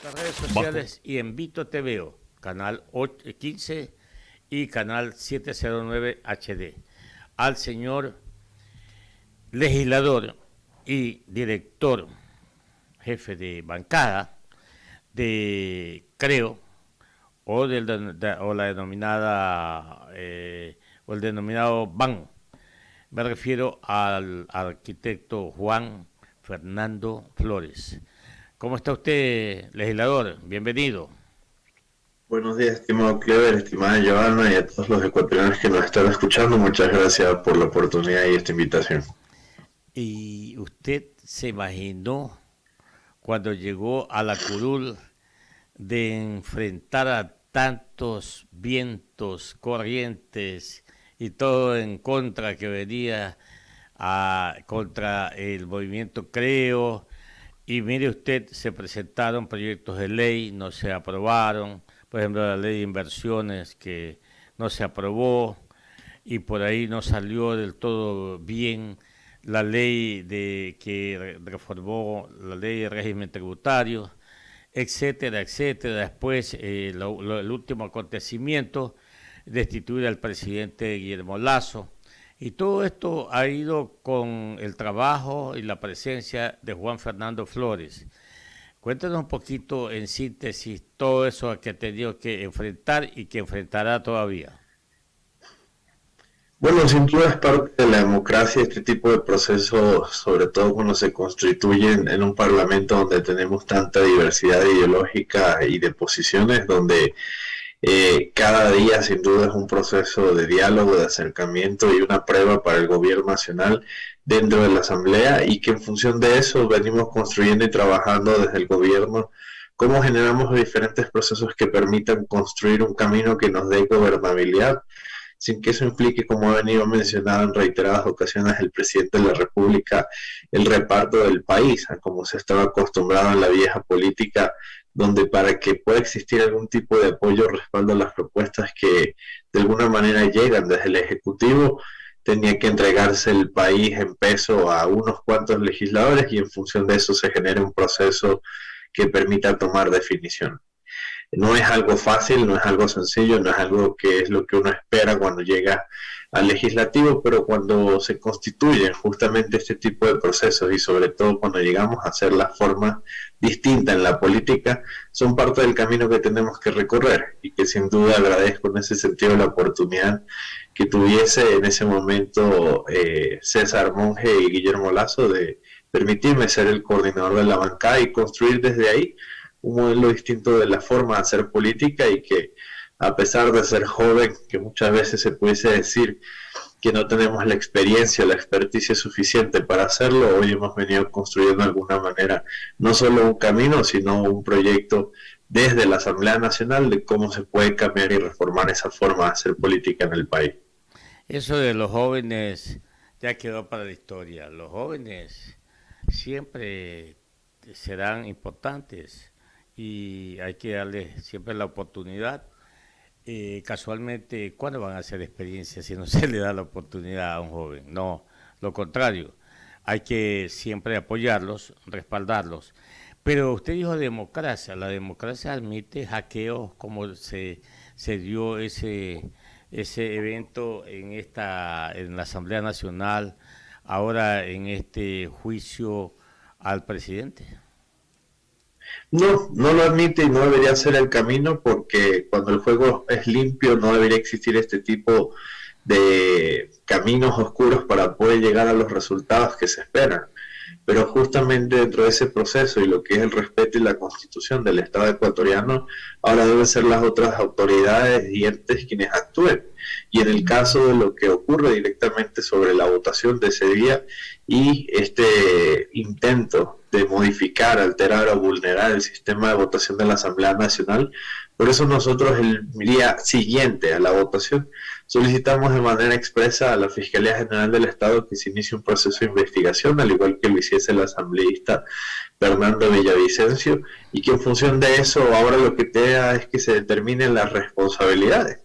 nuestras redes sociales y en Vito TVO, canal 15 y canal 709 HD. Al señor legislador y director, jefe de bancada de Creo, o la denominada o el denominado BAN. Me refiero al arquitecto Juan Fernando Flores. ¿Cómo está usted, legislador? Bienvenido. Buenos días, estimado Clever, estimada Giovanna y a todos los ecuatorianos que nos están escuchando. Muchas gracias por la oportunidad y esta invitación. ¿Y usted se imaginó cuando llegó a la curul de enfrentar a tantos vientos, corrientes y todo en contra que venía contra el movimiento Creo? Y mire usted, se presentaron proyectos de ley, no se aprobaron, por ejemplo la ley de inversiones que no se aprobó y por ahí no salió del todo bien la ley que reformó la ley de régimen tributario, etcétera, etcétera. Después el último acontecimiento, destituir al presidente Guillermo Lasso. Y todo esto ha ido con el trabajo y la presencia de Juan Fernando Flores. Cuéntanos un poquito en síntesis todo eso que ha tenido que enfrentar y que enfrentará todavía. Bueno, sin duda es parte de la democracia este tipo de procesos, sobre todo cuando se constituyen en un parlamento donde tenemos tanta diversidad ideológica y de posiciones, donde cada día sin duda es un proceso de diálogo, de acercamiento y una prueba para el gobierno nacional dentro de la asamblea, y que en función de eso venimos construyendo y trabajando desde el gobierno cómo generamos diferentes procesos que permitan construir un camino que nos dé gobernabilidad, sin que eso implique, como ha venido mencionado en reiteradas ocasiones el presidente de la República, el reparto del país, a como se estaba acostumbrado en la vieja política, donde para que pueda existir algún tipo de apoyo o respaldo a las propuestas que de alguna manera llegan desde el Ejecutivo, tenía que entregarse el país en peso a unos cuantos legisladores y en función de eso se genera un proceso que permita tomar definición. No es algo fácil, no es algo sencillo, no es algo que es lo que uno espera cuando llega al legislativo, pero cuando se constituyen justamente este tipo de procesos y sobre todo cuando llegamos a hacer la forma distinta en la política, son parte del camino que tenemos que recorrer y que sin duda agradezco en ese sentido la oportunidad que tuviese en ese momento César Monge y Guillermo Lasso de permitirme ser el coordinador de la bancada y construir desde ahí un modelo distinto de la forma de hacer política, y que a pesar de ser joven, que muchas veces se pudiese decir que no tenemos la experiencia o la experticia suficiente para hacerlo, hoy hemos venido construyendo de alguna manera no solo un camino, sino un proyecto desde la Asamblea Nacional de cómo se puede cambiar y reformar esa forma de hacer política en el país. Eso de los jóvenes ya quedó para la historia. Los jóvenes siempre serán importantes y hay que darles siempre la oportunidad. Casualmente, ¿cuándo van a hacer experiencias si no se le da la oportunidad a un joven? No, lo contrario, hay que siempre apoyarlos, respaldarlos. Pero usted dijo democracia, la democracia admite hackeos, como se dio ese evento en la Asamblea Nacional, ahora en este juicio al presidente. No, no lo admite y no debería ser el camino, porque cuando el juego es limpio no debería existir este tipo de caminos oscuros para poder llegar a los resultados que se esperan. Pero justamente dentro de ese proceso y lo que es el respeto y la constitución del Estado ecuatoriano, ahora deben ser las otras autoridades y entes quienes actúen. Y en el caso de lo que ocurre directamente sobre la votación de ese día y este intento de modificar, alterar o vulnerar el sistema de votación de la Asamblea Nacional, por eso nosotros el día siguiente a la votación solicitamos de manera expresa a la Fiscalía General del Estado que se inicie un proceso de investigación, al igual que lo hiciese el asambleísta Fernando Villavicencio, y que en función de eso ahora lo que queda es que se determinen las responsabilidades.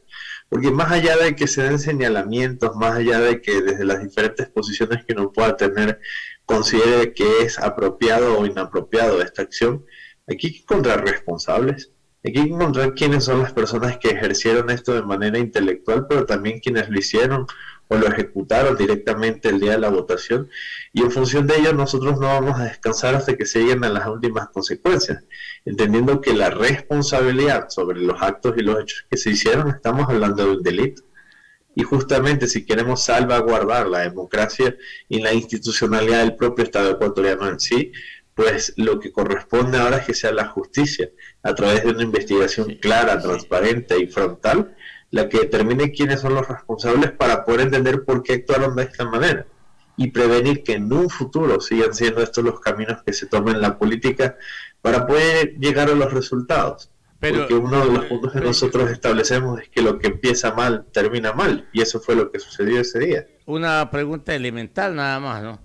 Porque más allá de que se den señalamientos, más allá de que desde las diferentes posiciones que uno pueda tener considere que es apropiado o inapropiado esta acción, Aquí hay que encontrar responsables, hay que encontrar quiénes son las personas que ejercieron esto de manera intelectual, pero también quienes lo hicieron o lo ejecutaron directamente el día de la votación, y en función de ello nosotros no vamos a descansar hasta que se lleguen a las últimas consecuencias, entendiendo que la responsabilidad sobre los actos y los hechos que se hicieron, estamos hablando de un delito. Y justamente si queremos salvaguardar la democracia y la institucionalidad del propio Estado ecuatoriano en sí, pues lo que corresponde ahora es que sea la justicia, a través de una investigación clara, transparente y frontal, la que determine quiénes son los responsables para poder entender por qué actuaron de esta manera y prevenir que en un futuro sigan siendo estos los caminos que se tomen en la política para poder llegar a los resultados. Porque uno de los puntos que nosotros establecemos es que lo que empieza mal termina mal, y eso fue lo que sucedió ese día. Una pregunta elemental nada más, ¿no?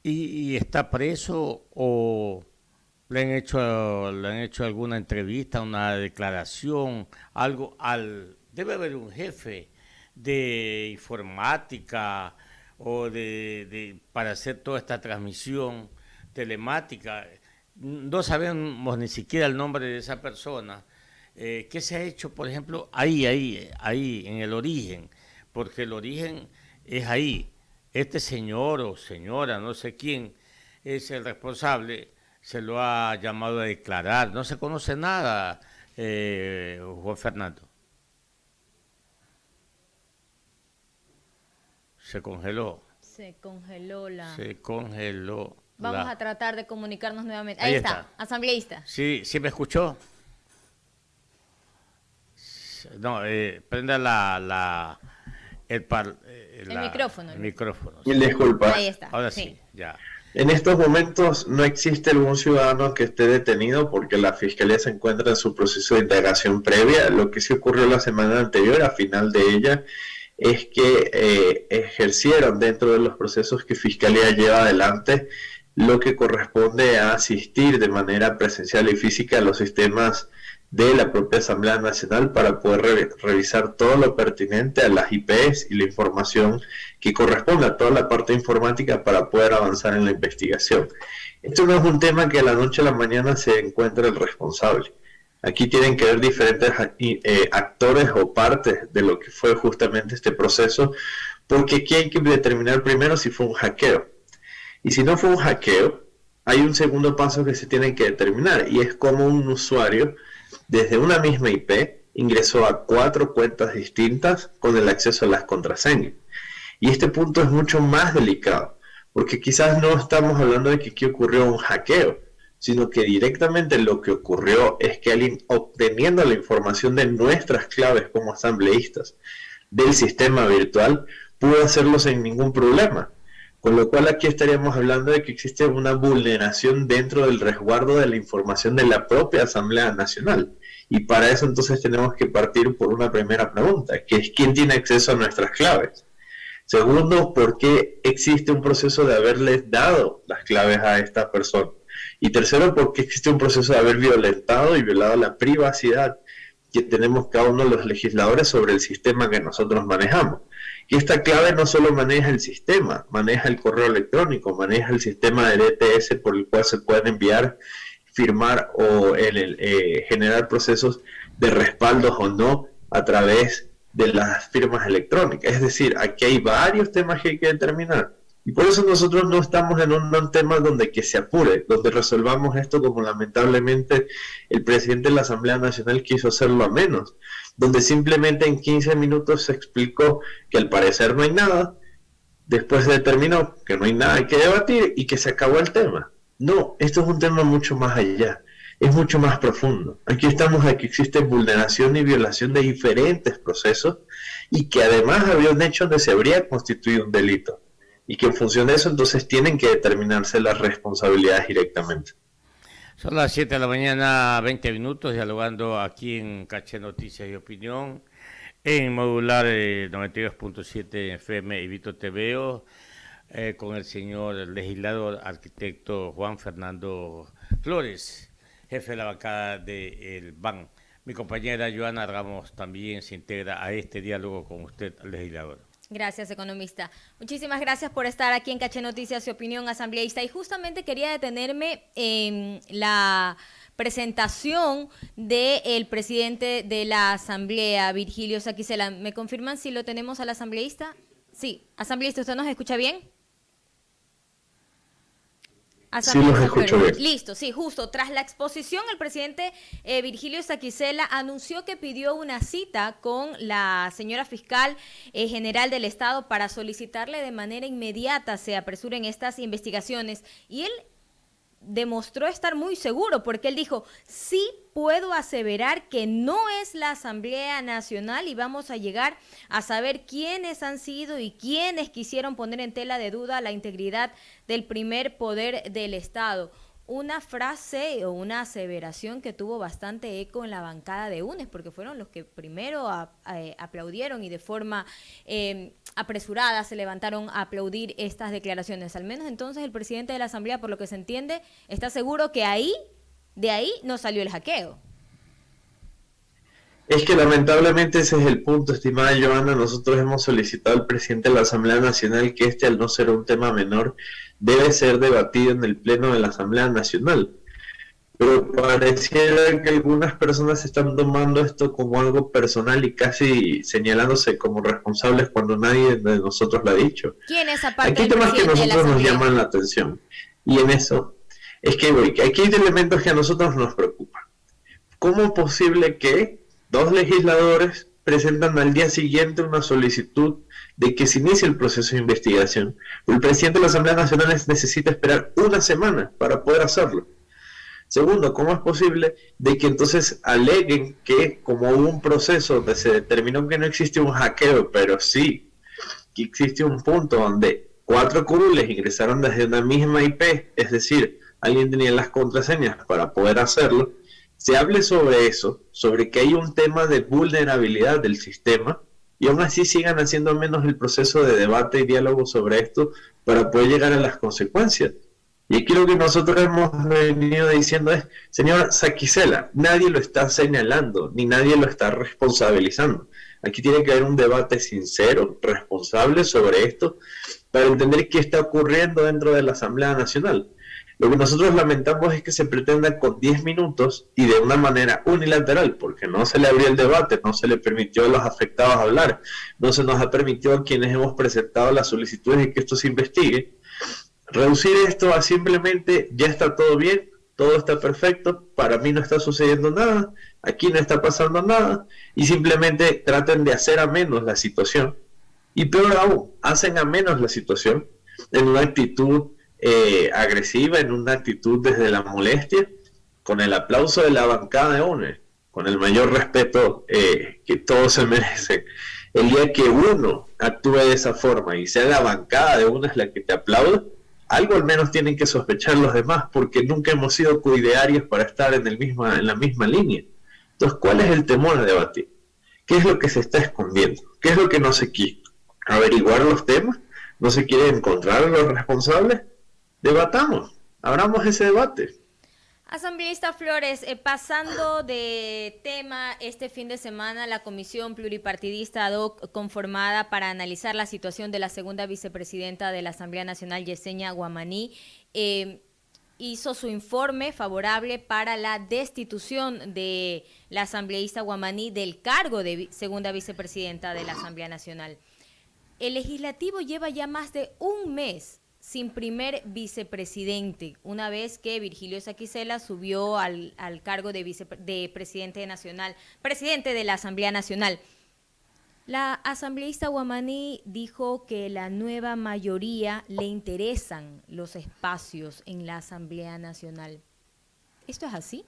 ¿Y está preso o le han hecho alguna entrevista, una declaración, algo debe haber un jefe de informática o para hacer toda esta transmisión telemática? No sabemos ni siquiera el nombre de esa persona. ¿Qué se ha hecho, por ejemplo, ahí, en el origen? Porque el origen es ahí. Este señor o señora, no sé quién, es el responsable, se lo ha llamado a declarar. No se conoce nada, Juan Fernando. Se congeló. Se congeló la... Se congeló. Vamos a tratar de comunicarnos nuevamente. Ahí está, asambleísta. Sí, ¿sí me escuchó? No, prenda el micrófono. El micrófono. Mil disculpas. Ahí está. Ahora sí, ya. En estos momentos no existe algún ciudadano que esté detenido porque la Fiscalía se encuentra en su proceso de indagación previa. Lo que sí ocurrió la semana anterior, a final de ella, es que ejercieron dentro de los procesos que Fiscalía lleva adelante lo que corresponde a asistir de manera presencial y física a los sistemas de la propia Asamblea Nacional para poder revisar todo lo pertinente a las IPs y la información que corresponde a toda la parte informática para poder avanzar en la investigación. Esto no es un tema que a la noche a la mañana se encuentre el responsable. Aquí tienen que ver diferentes actores o partes de lo que fue justamente este proceso, porque aquí hay que determinar primero si fue un hackeo. Y si no fue un hackeo, hay un segundo paso que se tiene que determinar, y es cómo un usuario desde una misma IP ingresó a 4 cuentas distintas con el acceso a las contraseñas. Y este punto es mucho más delicado, porque quizás no estamos hablando de que aquí ocurrió un hackeo, sino que directamente lo que ocurrió es que alguien, obteniendo la información de nuestras claves como asambleístas del sistema virtual, pudo hacerlo sin ningún problema. Con lo cual aquí estaríamos hablando de que existe una vulneración dentro del resguardo de la información de la propia Asamblea Nacional. Y para eso entonces tenemos que partir por una primera pregunta, que es ¿quién tiene acceso a nuestras claves? Segundo, ¿por qué existe un proceso de haberles dado las claves a esta persona? Y tercero, ¿por qué existe un proceso de haber violentado y violado la privacidad que tenemos cada uno de los legisladores sobre el sistema que nosotros manejamos? Y esta clave no solo maneja el sistema, maneja el correo electrónico, maneja el sistema de DTS por el cual se pueden enviar, firmar o generar procesos de respaldos o no a través de las firmas electrónicas. Es decir, aquí hay varios temas que hay que determinar. Y por eso nosotros no estamos en un tema donde que se apure, donde resolvamos esto como lamentablemente el presidente de la Asamblea Nacional quiso hacerlo a menos, donde simplemente en 15 minutos se explicó que al parecer no hay nada, después se determinó que no hay nada que debatir y que se acabó el tema. No, esto es un tema mucho más allá, es mucho más profundo. Aquí estamos a que existe vulneración y violación de diferentes procesos y que además había un hecho donde se habría constituido un delito. Y que en función de eso entonces tienen que determinarse las responsabilidades directamente. Son las 7 de la mañana, 20 minutos, dialogando aquí en Caché Noticias y Opinión, en modular 92.7 FM y Vito TVO, con el señor legislador arquitecto Juan Fernando Flores, jefe de la bancada del BAN. Mi compañera Joana Ramos también se integra a este diálogo con usted, legislador. Gracias, economista. Muchísimas gracias por estar aquí en Caché Noticias y Opinión, asambleísta. Y justamente quería detenerme en la presentación del presidente de la Asamblea, Virgilio Saquicela. ¿Me confirman si lo tenemos al asambleísta? Sí, asambleísta, ¿usted nos escucha bien? Sí, los escucho bien. Listo, sí, justo. Tras la exposición, el presidente Virgilio Saquicela anunció que pidió una cita con la señora fiscal general del Estado para solicitarle de manera inmediata se apresuren estas investigaciones. Y él demostró estar muy seguro porque él dijo, sí puedo aseverar que no es la Asamblea Nacional y vamos a llegar a saber quiénes han sido y quiénes quisieron poner en tela de duda la integridad del primer poder del Estado. Una frase o una aseveración que tuvo bastante eco en la bancada de UNES, porque fueron los que primero aplaudieron y de forma apresurada se levantaron a aplaudir estas declaraciones. Al menos entonces el presidente de la Asamblea, por lo que se entiende, está seguro que de ahí no salió el hackeo. Es que lamentablemente ese es el punto, estimada Joana. Nosotros hemos solicitado al presidente de la Asamblea Nacional que al no ser un tema menor, debe ser debatido en el Pleno de la Asamblea Nacional. Pero pareciera que algunas personas están tomando esto como algo personal y casi señalándose como responsables cuando nadie de nosotros lo ha dicho. ¿Quién es aparte Aquí hay del temas que presidente de la nosotros nos Asamblea? llaman la atención. Y en eso, es que aquí hay elementos que a nosotros nos preocupan. ¿Cómo es posible que dos legisladores presentan al día siguiente una solicitud de que se inicie el proceso de investigación? El presidente de la Asamblea Nacional necesita esperar una semana para poder hacerlo. Segundo, ¿cómo es posible de que entonces aleguen que como hubo un proceso donde se determinó que no existe un hackeo, pero sí que existe un punto donde 4 curules ingresaron desde una misma IP, es decir, alguien tenía las contraseñas para poder hacerlo, se hable sobre eso, sobre que hay un tema de vulnerabilidad del sistema, y aún así sigan haciendo menos el proceso de debate y diálogo sobre esto para poder llegar a las consecuencias. Y aquí lo que nosotros hemos venido diciendo es, señor Saquicela, nadie lo está señalando, ni nadie lo está responsabilizando. Aquí tiene que haber un debate sincero, responsable sobre esto, para entender qué está ocurriendo dentro de la Asamblea Nacional. Lo que nosotros lamentamos es que se pretenda con 10 minutos y de una manera unilateral, porque no se le abrió el debate, no se le permitió a los afectados hablar, no se nos ha permitido a quienes hemos presentado las solicitudes de que esto se investigue, reducir esto a simplemente ya está todo bien, todo está perfecto, para mí no está sucediendo nada, aquí no está pasando nada, y simplemente traten de hacer a menos la situación, y peor aún, hacen a menos la situación en una actitud agresiva, en una actitud desde la molestia, con el aplauso de la bancada de UNES, con el mayor respeto que todos se merecen. El día que uno actúe de esa forma y sea la bancada de UNES la que te aplaude, algo al menos tienen que sospechar los demás, porque nunca hemos sido coidearios para estar en la misma línea. Entonces, ¿cuál es el temor a debatir? ¿Qué es lo que se está escondiendo? ¿Qué es lo que no se quiere? ¿Averiguar los temas? ¿No se quiere encontrar a los responsables? Debatamos, abramos ese debate. Asambleísta Flores, pasando de tema, este fin de semana la Comisión Pluripartidista ad hoc conformada para analizar la situación de la segunda vicepresidenta de la Asamblea Nacional, Yesenia Guamaní, hizo su informe favorable para la destitución de la asambleísta Guamaní del cargo de segunda vicepresidenta de la Asamblea Nacional. El legislativo lleva ya más de un mes sin primer vicepresidente, una vez que Virgilio Saquicela subió al cargo de presidente nacional, presidente de la Asamblea Nacional. La asambleísta Guamaní dijo que la nueva mayoría le interesan los espacios en la Asamblea Nacional. ¿Esto es así?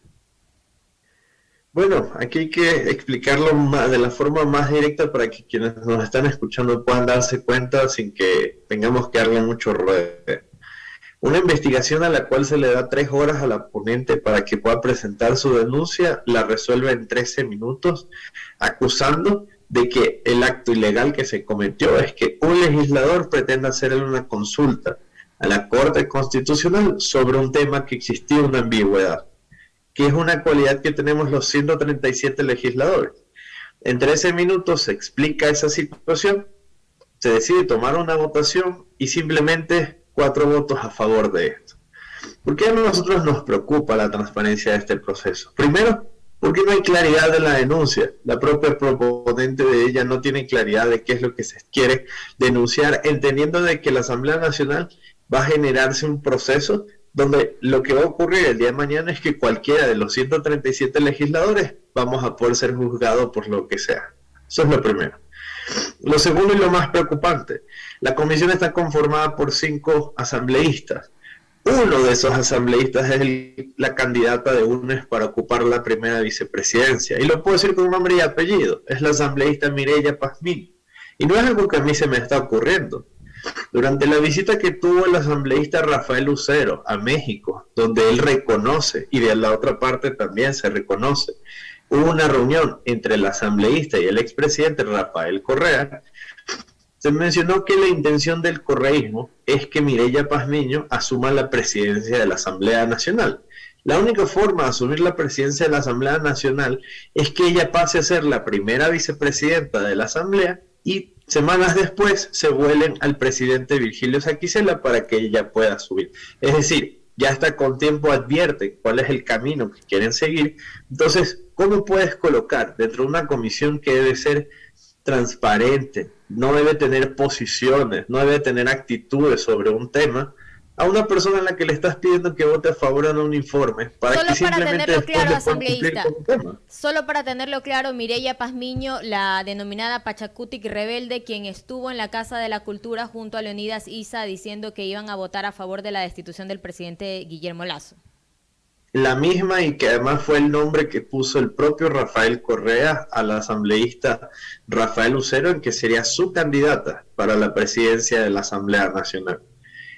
Bueno, aquí hay que explicarlo de la forma más directa para que quienes nos están escuchando puedan darse cuenta sin que tengamos que darle mucho ruedo. Una investigación a la cual se le da 3 horas a la ponente para que pueda presentar su denuncia, la resuelve en 13 minutos, acusando de que el acto ilegal que se cometió es que un legislador pretenda hacerle una consulta a la Corte Constitucional sobre un tema que existía una ambigüedad, que es una cualidad que tenemos los 137 legisladores. En 13 minutos se explica esa situación, se decide tomar una votación y simplemente 4 votos a favor de esto. ¿Por qué a nosotros nos preocupa la transparencia de este proceso? Primero, porque no hay claridad de la denuncia. La propia proponente de ella no tiene claridad de qué es lo que se quiere denunciar, entendiendo de que la Asamblea Nacional va a generarse un proceso donde lo que va a ocurrir el día de mañana es que cualquiera de los 137 legisladores vamos a poder ser juzgados por lo que sea. Eso es lo primero. Lo segundo y lo más preocupante, la comisión está conformada por 5 asambleístas. Uno de esos asambleístas es la candidata de UNES para ocupar la primera vicepresidencia. Y lo puedo decir con nombre y apellido. Es la asambleísta Mireya Pazmiño. Y no es algo que a mí se me está ocurriendo. Durante la visita que tuvo el asambleísta Rafael Lucero a México, donde él reconoce, y de la otra parte también se reconoce, hubo una reunión entre el asambleísta y el expresidente Rafael Correa. Se mencionó que la intención del correísmo es que Mireya Pazmiño asuma la presidencia de la Asamblea Nacional. La única forma de asumir la presidencia de la Asamblea Nacional es que ella pase a ser la primera vicepresidenta de la Asamblea y semanas después se vuelen al presidente Virgilio Saquicela para que ella pueda subir. Es decir, ya hasta con tiempo advierte cuál es el camino que quieren seguir. Entonces, ¿cómo puedes colocar dentro de una comisión que debe ser transparente, no debe tener posiciones, no debe tener actitudes sobre un tema, a una persona a la que le estás pidiendo que vote a favor de un informe para solo que simplemente tenerlo claro, asambleísta, tema? solo para tenerlo claro, Mireya Pazmiño, la denominada Pachacutic rebelde, quien estuvo en la Casa de la Cultura junto a Leonidas Issa diciendo que iban a votar a favor de la destitución del presidente Guillermo Lasso. La misma, y que además fue el nombre que puso el propio Rafael Correa al asambleísta Rafael Lucero, en que sería su candidata para la presidencia de la Asamblea Nacional.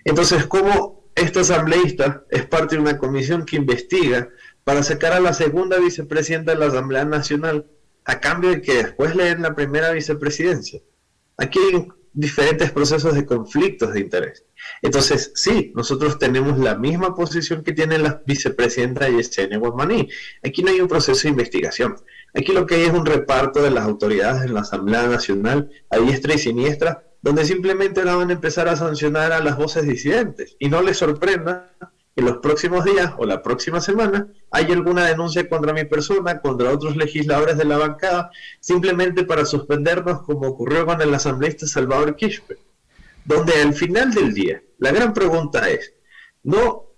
Entonces, ¿cómo esta asambleísta es parte de una comisión que investiga para sacar a la segunda vicepresidenta de la Asamblea Nacional a cambio de que después le den la primera vicepresidencia? Aquí hay diferentes procesos de conflictos de interés. Entonces, sí, nosotros tenemos la misma posición que tiene la vicepresidenta Yesenia Guamaní. Aquí no hay un proceso de investigación. Aquí lo que hay es un reparto de las autoridades en la Asamblea Nacional a diestra y siniestra, donde simplemente ahora van a empezar a sancionar a las voces disidentes. Y no les sorprenda que en los próximos días o la próxima semana hay alguna denuncia contra mi persona, contra otros legisladores de la bancada, simplemente para suspendernos, como ocurrió con el asambleísta Salvador Quispe, donde al final del día, la gran pregunta es, ¿no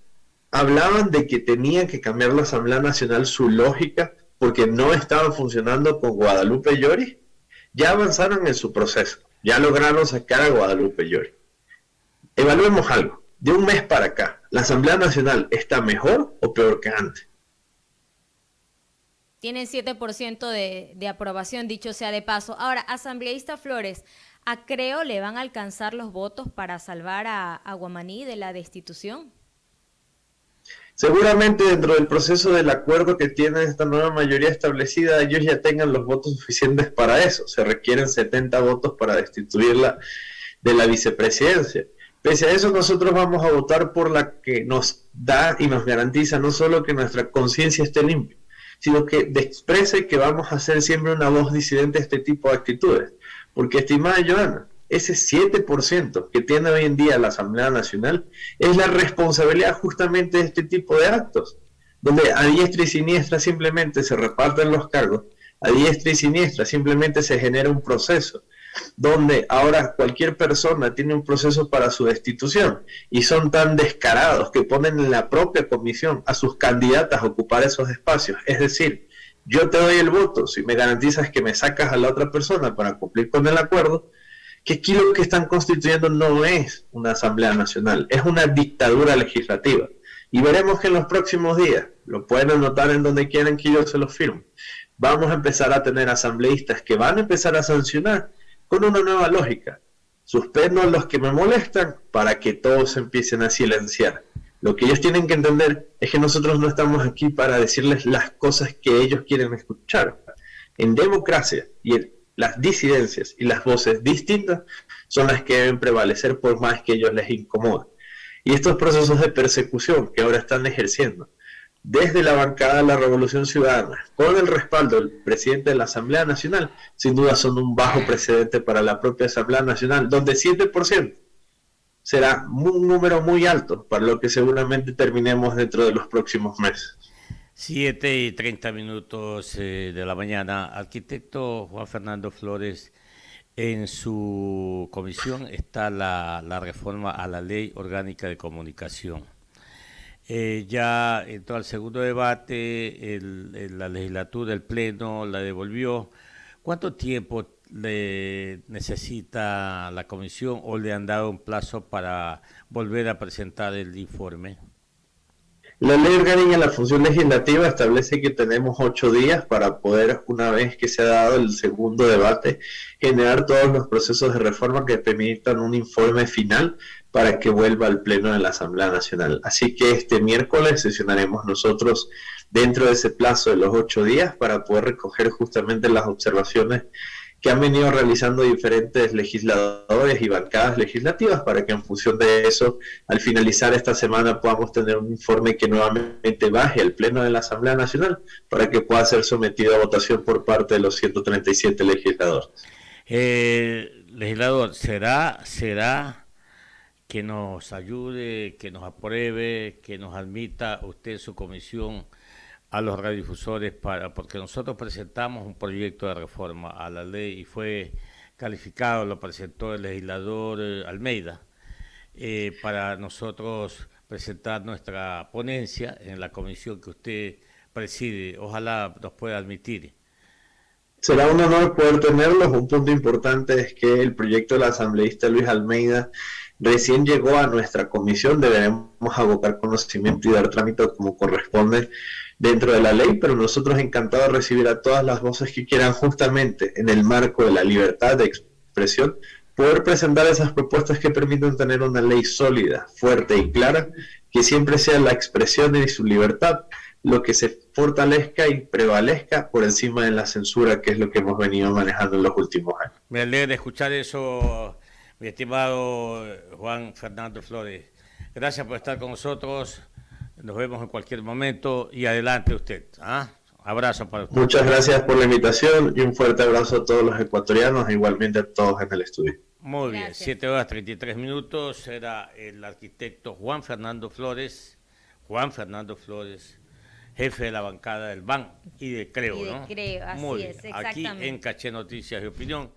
hablaban de que tenía que cambiar la Asamblea Nacional su lógica porque no estaba funcionando con Guadalupe Llori? Ya avanzaron en su proceso, ya lograron sacar a Guadalupe Llori. Evaluemos algo. De un mes para acá, ¿la Asamblea Nacional está mejor o peor que antes? Tienen 7% de aprobación, dicho sea de paso. Ahora, asambleísta Flores, ¿a Creo le van a alcanzar los votos para salvar a Guamaní de la destitución? Seguramente dentro del proceso del acuerdo que tiene esta nueva mayoría establecida, ellos ya tengan los votos suficientes para eso. Se requieren 70 votos para destituirla de la vicepresidencia. Pese a eso, nosotros vamos a votar por la que nos da y nos garantiza no solo que nuestra conciencia esté limpia, sino que exprese que vamos a ser siempre una voz disidente a este tipo de actitudes. Porque, estimada Joana, ese 7% que tiene hoy en día la Asamblea Nacional es la responsabilidad justamente de este tipo de actos, donde a diestra y siniestra simplemente se reparten los cargos, a diestra y siniestra simplemente se genera un proceso, donde ahora cualquier persona tiene un proceso para su destitución, y son tan descarados que ponen en la propia comisión a sus candidatas a ocupar esos espacios. Es decir, yo te doy el voto si me garantizas que me sacas a la otra persona para cumplir con el acuerdo, que aquí lo que están constituyendo no es una Asamblea Nacional, es una dictadura legislativa. Y veremos que en los próximos días, lo pueden anotar en donde quieran que yo se los firme, vamos a empezar a tener asambleístas que van a empezar a sancionar con una nueva lógica. Suspendo a los que me molestan para que todos empiecen a silenciar. Lo que ellos tienen que entender es que nosotros no estamos aquí para decirles las cosas que ellos quieren escuchar. En democracia, las disidencias y las voces distintas son las que deben prevalecer por más que ellos les incomoden. Y estos procesos de persecución que ahora están ejerciendo, desde la bancada de la Revolución Ciudadana, con el respaldo del presidente de la Asamblea Nacional, sin duda son un bajo precedente para la propia Asamblea Nacional, donde 7% será un número muy alto para lo que seguramente terminemos dentro de los próximos meses. 7:30 de la mañana. Arquitecto Juan Fernando Flores, en su comisión está la reforma a la Ley Orgánica de Comunicación. Ya entró al segundo debate, la legislatura, el Pleno la devolvió. ¿Cuánto tiempo le necesita la comisión o le han dado un plazo para volver a presentar el informe? La ley orgánica de la función legislativa establece que tenemos 8 días para poder, una vez que se ha dado el segundo debate, generar todos los procesos de reforma que permitan un informe final para que vuelva al Pleno de la Asamblea Nacional. Así que este miércoles sesionaremos nosotros dentro de ese plazo de los 8 días para poder recoger justamente las observaciones que han venido realizando diferentes legisladores y bancadas legislativas para que en función de eso, al finalizar esta semana, podamos tener un informe que nuevamente baje al Pleno de la Asamblea Nacional para que pueda ser sometido a votación por parte de los 137 legisladores. Legislador, ¿será que nos ayude, que nos apruebe, que nos admita usted en su comisión a los radiodifusores, porque nosotros presentamos un proyecto de reforma a la ley y fue calificado, lo presentó el legislador Almeida, para nosotros presentar nuestra ponencia en la comisión que usted preside? Ojalá nos pueda admitir. Será un honor poder tenerlos. Un punto importante es que el proyecto del asambleísta Luis Almeida recién llegó a nuestra comisión. Deberemos abocar conocimiento y dar trámite como corresponde dentro de la ley, pero nosotros encantados de recibir a todas las voces que quieran, justamente en el marco de la libertad de expresión, poder presentar esas propuestas que permitan tener una ley sólida, fuerte y clara, que siempre sea la expresión de su libertad lo que se fortalezca y prevalezca por encima de la censura, que es lo que hemos venido manejando en los últimos años. Me alegra escuchar eso, mi estimado Juan Fernando Flores. Gracias por estar con nosotros. Nos vemos en cualquier momento y adelante usted. Abrazo para usted. Muchas gracias por la invitación y un fuerte abrazo a todos los ecuatorianos e igualmente a todos en el estudio. Muy bien, 7:33. Era el arquitecto Juan Fernando Flores, jefe de la bancada del BAN y de Creo, ¿no? Creo, así Muy es, bien. exactamente. Aquí en Caché Noticias y Opinión.